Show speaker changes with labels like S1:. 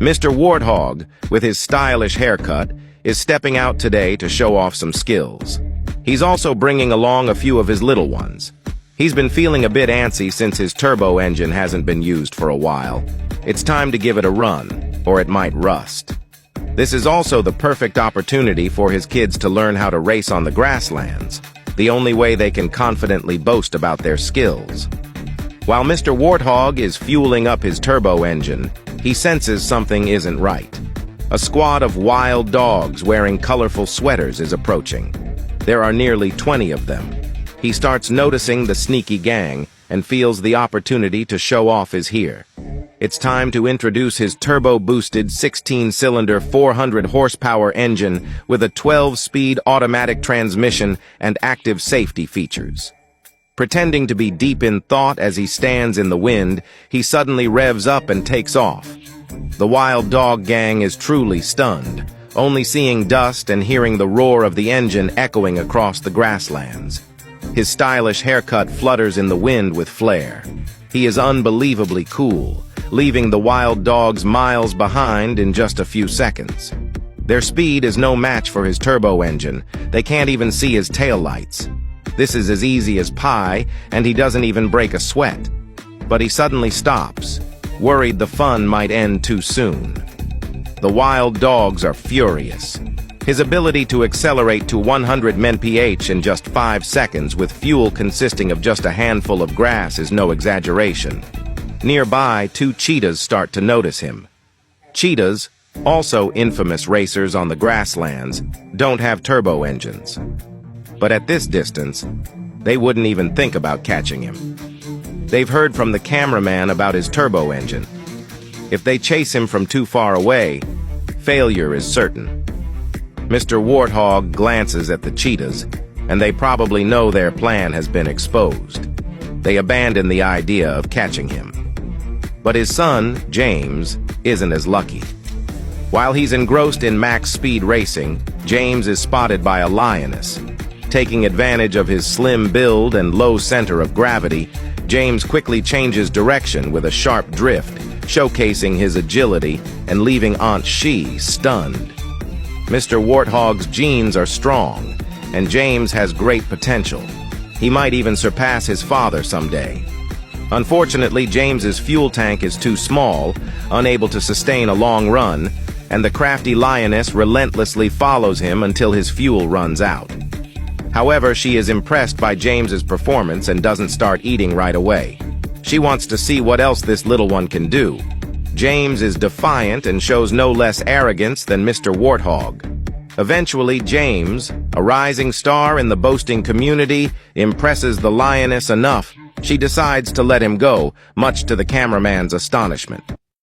S1: Mr. Warthog, with his stylish haircut, is stepping out today to show off some skills. He's also bringing along a few of his little ones. He's been feeling a bit antsy since his turbo engine hasn't been used for a while. It's time to give it a run, or it might rust. This is also the perfect opportunity for his kids to learn how to race on the grasslands, the only way they can confidently boast about their skills. While Mr. Warthog is fueling up his turbo engine, he senses something isn't right. A squad of wild dogs wearing colorful sweaters is approaching. There are nearly 20 of them. He starts noticing the sneaky gang and feels the opportunity to show off is here. It's time to introduce his turbo-boosted 16-cylinder 400-horsepower engine with a 12-speed automatic transmission and active safety features. Pretending to be deep in thought as he stands in the wind, he suddenly revs up and takes off. The wild dog gang is truly stunned, only seeing dust and hearing the roar of the engine echoing across the grasslands. His stylish haircut flutters in the wind with flair. He is unbelievably cool, leaving the wild dogs miles behind in just a few seconds. Their speed is no match for his turbo engine. They can't even see his taillights. This is as easy as pie, and he doesn't even break a sweat. But he suddenly stops, worried the fun might end too soon. The wild dogs are furious. His ability to accelerate to 100 mph in just 5 seconds with fuel consisting of just a handful of grass is no exaggeration. Nearby, 2 cheetahs start to notice him. Cheetahs, also infamous racers on the grasslands, don't have turbo engines. But at this distance, they wouldn't even think about catching him. They've heard from the cameraman about his turbo engine. If they chase him from too far away, failure is certain. Mr. Warthog glances at the cheetahs, and they probably know their plan has been exposed. They abandon the idea of catching him. But his son, James, isn't as lucky. While he's engrossed in max speed racing, James is spotted by a lioness. Taking advantage of his slim build and low center of gravity, James quickly changes direction with a sharp drift, showcasing his agility and leaving Aunt She stunned. Mr. Warthog's genes are strong, and James has great potential. He might even surpass his father someday. Unfortunately, James's fuel tank is too small, unable to sustain a long run, and the crafty lioness relentlessly follows him until his fuel runs out. However, she is impressed by James's performance and doesn't start eating right away. She wants to see what else this little one can do. James is defiant and shows no less arrogance than Mr. Warthog. Eventually, James, a rising star in the boasting community, impresses the lioness enough. She decides to let him go, much to the cameraman's astonishment.